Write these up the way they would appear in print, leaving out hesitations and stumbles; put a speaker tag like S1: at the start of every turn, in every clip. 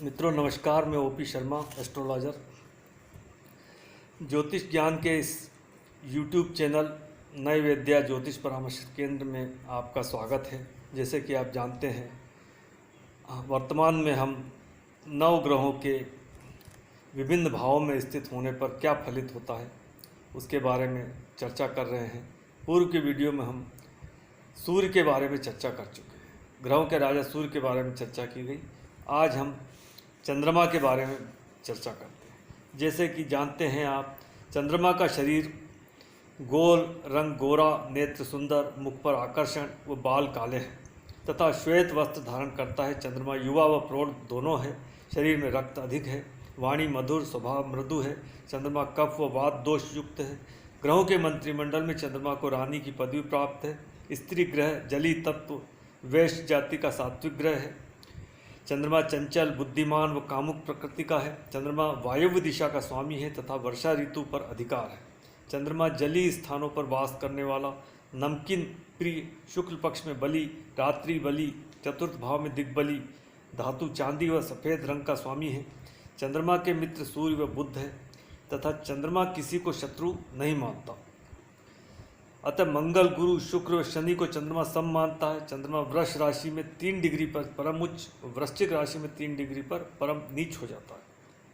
S1: मित्रों नमस्कार, मैं ओपी शर्मा एस्ट्रोलॉजर। ज्योतिष ज्ञान के इस यूट्यूब चैनल नए विद्या ज्योतिष परामर्श केंद्र में आपका स्वागत है। जैसे कि आप जानते हैं, वर्तमान में हम नौ ग्रहों के विभिन्न भावों में स्थित होने पर क्या फलित होता है उसके बारे में चर्चा कर रहे हैं। पूर्व के वीडियो में हम सूर्य के बारे में चर्चा कर चुके हैं, ग्रहों के राजा सूर्य के बारे में चर्चा की गई। आज हम चंद्रमा के बारे में चर्चा करते हैं। जैसे कि जानते हैं आप, चंद्रमा का शरीर गोल, रंग गोरा, नेत्र सुंदर, मुख पर आकर्षण व बाल काले हैं तथा श्वेत वस्त्र धारण करता है। चंद्रमा युवा व प्रौढ़ दोनों है। शरीर में रक्त अधिक है। वाणी मधुर, स्वभाव मृदु है। चंद्रमा कफ व वात दोष युक्त है। ग्रहों के मंत्रिमंडल में चंद्रमा को रानी की पदवी प्राप्त है। स्त्री ग्रह जली तत्व वैश्य जाति का सात्विक ग्रह है। चंद्रमा चंचल, बुद्धिमान व कामुक प्रकृति का है। चंद्रमा वायव्य दिशा का स्वामी है तथा वर्षा ऋतु पर अधिकार है। चंद्रमा जलीय स्थानों पर वास करने वाला, नमकीन प्रिय, शुक्ल पक्ष में बलि, रात्रि बलि, चतुर्थ भाव में दिग्बली, धातु चांदी व सफ़ेद रंग का स्वामी है। चंद्रमा के मित्र सूर्य व बुध है तथा चंद्रमा किसी को शत्रु नहीं मानता। अतः मंगल, गुरु, शुक्र व शनि को चंद्रमा सम मानता है। चंद्रमा वृष राशि में 3 डिग्री पर परम उच्च, वृश्चिक राशि में 3 डिग्री पर परम नीच हो जाता है।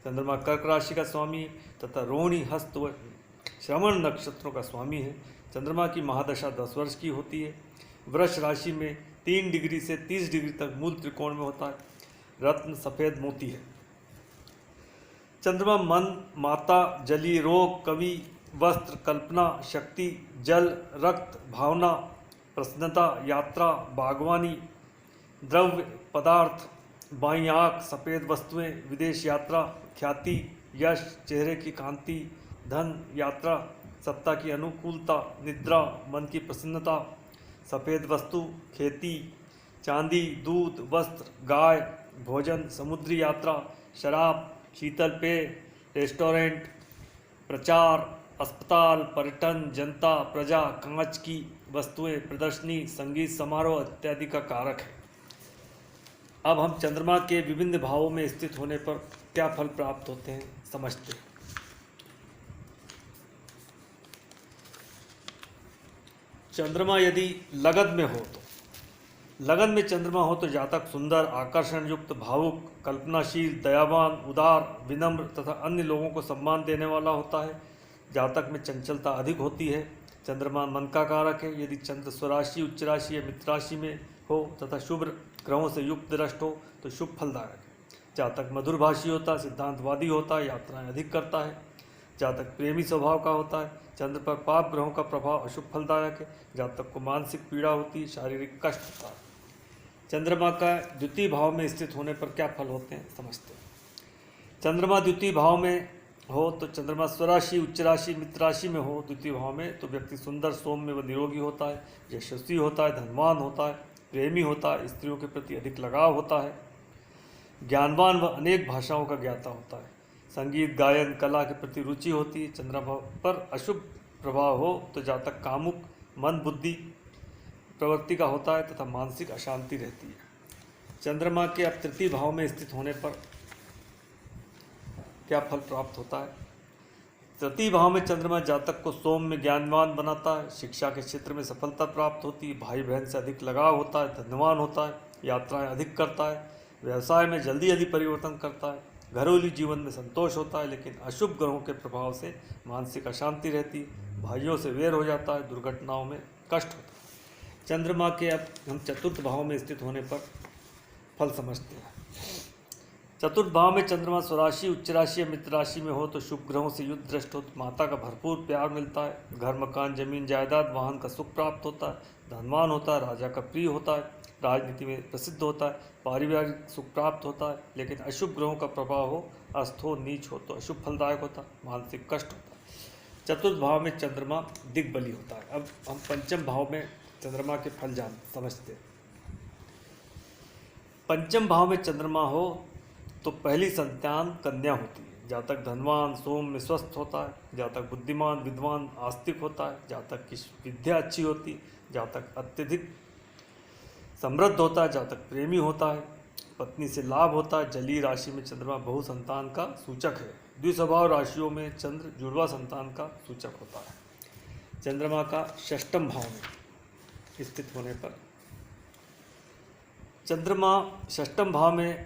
S1: चंद्रमा कर्क राशि का स्वामी है तथा रोहिणी, हस्त व श्रवण नक्षत्रों का स्वामी है। चंद्रमा की महादशा 10 वर्ष की होती है। वृष राशि में 3 डिग्री से 30 डिग्री तक मूल त्रिकोण में होता है। रत्न सफ़ेद मोती है। चंद्रमा मन, माता, जली, रोग, कवि, वस्त्र, कल्पना, शक्ति, जल, रक्त, भावना, प्रसन्नता, यात्रा, बागवानी, द्रव्य पदार्थ, बाईं आँख, सफ़ेद वस्तुएं, विदेश यात्रा, ख्याति, यश, चेहरे की कांति, धन, यात्रा, सत्ता की अनुकूलता, निद्रा, मन की प्रसन्नता, सफ़ेद वस्तु, खेती, चांदी, दूध, वस्त्र, गाय, भोजन, समुद्री यात्रा, शराब, शीतल पेय, रेस्टोरेंट, प्रचार, अस्पताल, पर्यटन, जनता, प्रजा, कांच की वस्तुएं, प्रदर्शनी, संगीत समारोह इत्यादि का कारक है। अब हम चंद्रमा के विभिन्न भावों में स्थित होने पर क्या फल प्राप्त होते हैं समझते हैं। चंद्रमा यदि लगन में हो तो, लगन में चंद्रमा हो तो जातक सुंदर, आकर्षण युक्त, भावुक, कल्पनाशील, दयावान, उदार, विनम्र तथा अन्य लोगों को सम्मान देने वाला होता है। जातक में चंचलता अधिक होती है। चंद्रमा मन का कारक है। यदि चंद्र स्वराशि, उच्च राशि या मित्र राशि में हो तथा शुभ ग्रहों से युक्त दृष्ट हो तो शुभ फलदायक है। जातक मधुरभाषी होता है, सिद्धांतवादी होता है, यात्राएं अधिक करता है। जातक प्रेमी स्वभाव का होता है। चंद्र पर पाप ग्रहों का प्रभाव अशुभ फलदायक है। जातक को मानसिक पीड़ा होती है, शारीरिक कष्ट होता है। चंद्रमा का द्वितीय भाव में स्थित होने पर क्या फल होते हैं समझते हैं। चंद्रमा द्वितीय भाव में हो तो चंद्रमा स्वराशि, उच्च राशि, मित्र राशि में हो द्वितीय भाव में तो व्यक्ति सुंदर, सौम्य व निरोगी होता है, यशस्वी होता है, धनवान होता है, प्रेमी होता है, स्त्रियों के प्रति अधिक लगाव होता है, ज्ञानवान व अनेक भाषाओं का ज्ञाता होता है, संगीत, गायन, कला के प्रति रुचि होती है। चंद्रमा पर अशुभ प्रभाव हो तो जातक कामुक, मन बुद्धि प्रवृत्ति का होता है तथा मानसिक अशांति रहती है। चंद्रमा के अब तृतीय भाव में स्थित होने पर क्या फल प्राप्त होता है। तृतीय भाव में चंद्रमा जातक को सौम्य, ज्ञानवान बनाता है। शिक्षा के क्षेत्र में सफलता प्राप्त होती है। भाई बहन से अधिक लगाव होता है, धनवान होता है, यात्राएं अधिक करता है, व्यवसाय में जल्दी जल्दी परिवर्तन करता है, घरेलू जीवन में संतोष होता है। लेकिन अशुभ ग्रहों के प्रभाव से मानसिक अशांति रहती है, भाइयों से वैर हो जाता है, दुर्घटनाओं में कष्ट होता है। चंद्रमा के अब हम चतुर्थ भाव में स्थित होने पर फल समझते हैं। चतुर्थ भाव में चंद्रमा स्वराशि, उच्च राशि या मित्र राशि में हो तो शुभ ग्रहों से युद्ध दृष्ट हो तो माता का भरपूर प्यार मिलता है। घर, मकान, जमीन, जायदाद, वाहन का सुख प्राप्त होता है। धनवान होता है, राजा का प्रिय होता है, राजनीति में प्रसिद्ध होता है, पारिवारिक सुख प्राप्त होता है। लेकिन अशुभ ग्रहों का प्रभाव हो, अस्त हो, नीच हो तो अशुभ फलदायक होता है, मानसिक कष्ट होता है। चतुर्थ भाव में चंद्रमा दिग्बली होता है। अब हम पंचम भाव में चंद्रमा के फल समझते हैं। पंचम भाव में चंद्रमा हो तो पहली संतान कन्या होती है। जातक धनवान, सौम्य, स्वस्थ होता है। जातक बुद्धिमान, विद्वान, आस्तिक होता है। जातक की विद्या अच्छी होती है। जातक अत्यधिक समृद्ध होता है। जातक प्रेमी होता है। पत्नी से लाभ होता है। जलीय राशि में चंद्रमा बहु संतान का सूचक है। द्विस्वभाव राशियों में चंद्र जुड़वा संतान का सूचक होता है। चंद्रमा का षष्ठम भाव में स्थित होने पर, चंद्रमा षष्ठम भाव में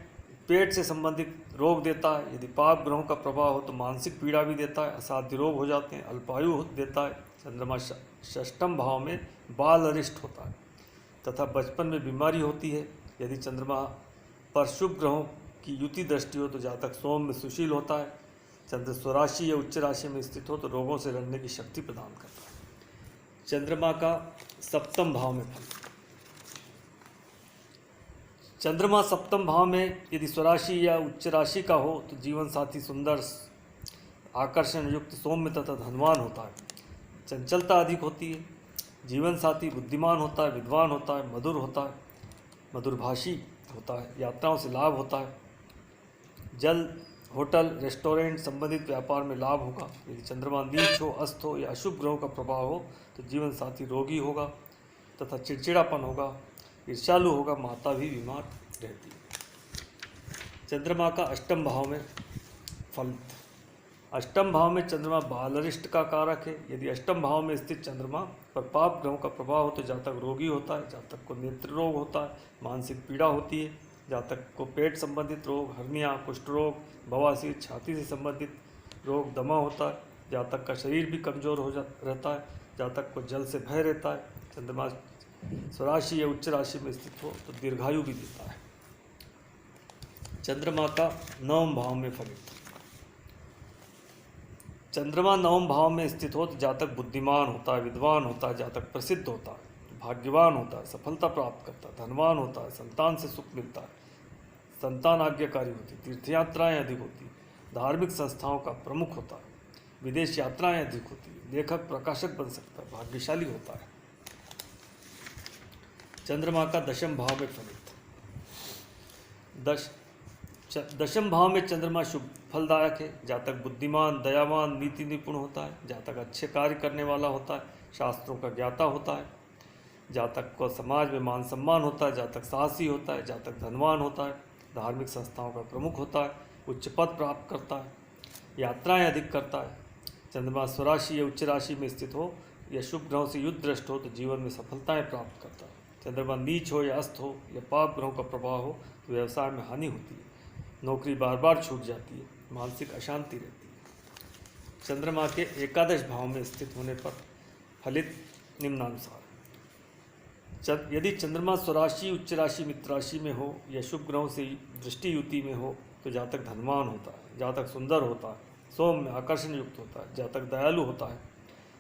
S1: पेट से संबंधित रोग देता है। यदि पाप ग्रहों का प्रभाव हो तो मानसिक पीड़ा भी देता है, असाध्य रोग हो जाते हैं, अल्पायु देता है। चंद्रमा षष्ठम भाव में बाल अरिष्ट होता है तथा बचपन में बीमारी होती है। यदि चंद्रमा पर शुभ ग्रहों की युति दृष्टि हो तो जातक सोम में सुशील होता है। चंद्र स्वराशि या उच्च राशि में स्थित हो तो रोगों से लड़ने की शक्ति प्रदान करता है। चंद्रमा का सप्तम भाव में फल, चंद्रमा सप्तम भाव में यदि स्वराशि या उच्च राशि का हो तो जीवन साथी सुंदर, आकर्षण युक्त, सौम्य तथा धनवान होता है। चंचलता अधिक होती है। जीवन साथी बुद्धिमान होता है, विद्वान होता है, मधुर होता है, मधुरभाषी होता है। यात्राओं से लाभ होता है। जल, होटल, रेस्टोरेंट संबंधित व्यापार में लाभ होगा। यदि चंद्रमा नीच हो, अस्त हो या अशुभ ग्रहों का प्रभाव हो तो जीवन साथी रोगी होगा तथा चिड़चिड़ापन होगा, ईर्ष्यालु होगा, माता भी बीमार रहती है। चंद्रमा का अष्टम भाव में फल, अष्टम भाव में चंद्रमा बालरिष्ट का कारक है। यदि अष्टम भाव में स्थित चंद्रमा पर पाप ग्रहों का प्रभाव हो तो जातक रोगी होता है। जातक को नेत्र रोग होता है, मानसिक पीड़ा होती है। जातक को पेट संबंधित रोग, हर्निया, कुष्ठ रोग, बवासीर, छाती से संबंधित रोग, दमा होता है। जातक का शरीर भी कमजोर रहता है। जातक को जल से भय रहता है। चंद्रमा स्वराशि या उच्च राशि में स्थित हो तो दीर्घायु भी देता है। चंद्रमा का नवम भाव में फलित, चंद्रमा नवम भाव में स्थित हो तो जातक बुद्धिमान होता है, विद्वान होता है, जातक प्रसिद्ध होता है, भाग्यवान होता है, सफलता प्राप्त करता है, धनवान होता है, संतान से सुख मिलता है, संतान आज्ञाकारी होती है, तीर्थयात्राएँ अधिक होती है, धार्मिक संस्थाओं का प्रमुख होता है, विदेश यात्राएँ अधिक होती है, लेखक प्रकाशक बन सकता है, भाग्यशाली होता है। चंद्रमा का दशम भाव में फलित, दशम भाव में चंद्रमा शुभ फलदायक है। जातक बुद्धिमान, दयावान, नीति निपुण होता है। जातक अच्छे कार्य करने वाला होता है, शास्त्रों का ज्ञाता होता है। जातक को समाज में मान सम्मान होता है। जातक साहसी होता है। जातक धनवान होता है, धार्मिक संस्थाओं का प्रमुख होता है, उच्च पद प्राप्त करता है, यात्राएं अधिक करता है। चंद्रमा स्वराशि या उच्च राशि में स्थित हो या शुभ ग्रहों से युद्ध दृष्ट हो तो जीवन में सफलताएं प्राप्त करता है। चंद्रमा नीच हो या अस्त हो या पाप ग्रहों का प्रभाव हो तो व्यवसाय में हानि होती है, नौकरी बार बार छूट जाती है, मानसिक अशांति रहती है। चंद्रमा के एकादश भाव में स्थित होने पर फलित निम्नानुसार, यदि चंद्रमा स्वराशि, उच्च राशि, मित्र राशि में हो या शुभ ग्रहों से दृष्टि युति में हो तो जातक धनवान होता है। जातक सुंदर होता है, सौम्य, आकर्षण युक्त होता है। जातक दयालु होता है,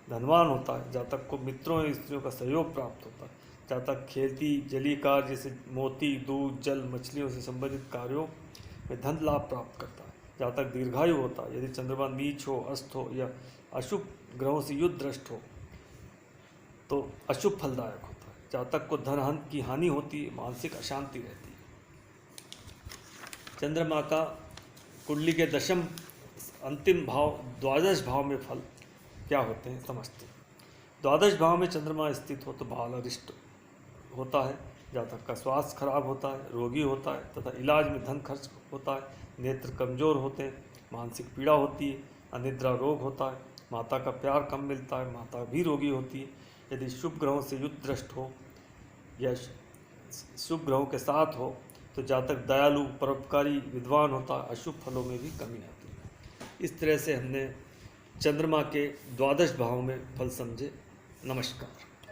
S1: धनवान होता है। जातक को मित्रों या स्त्रियों का सहयोग प्राप्त होता है। जातक खेती, जलीय कार्य जैसे मोती, दूध, जल, मछलियों से संबंधित कार्यों में धन लाभ प्राप्त करता है। जातक दीर्घायु होता है। यदि चंद्रमा नीच हो, अस्त हो या अशुभ ग्रहों से युद्ध दृष्ट हो तो अशुभ फलदायक होता है। जातक को धन की हानि होती है, मानसिक अशांति रहती है। चंद्रमा का कुंडली के दशम अंतिम भाव, द्वादश भाव में फल क्या होते हैं समझते हैं। द्वादश भाव में चंद्रमा स्थित हो तो बाल अरिष्ट होता है। जातक का स्वास्थ्य खराब होता है, रोगी होता है तथा इलाज में धन खर्च होता है। नेत्र कमजोर होते हैं, मानसिक पीड़ा होती है, अनिद्रा रोग होता है, माता का प्यार कम मिलता है, माता भी रोगी होती है। यदि शुभ ग्रहों से युद्ध दृष्ट हो या शुभ ग्रहों के साथ हो तो जातक दयालु, परोपकारी, विद्वान होता है, अशुभ फलों में भी कमी आती है। इस तरह से हमने चंद्रमा के द्वादश भाव में फल समझे। नमस्कार।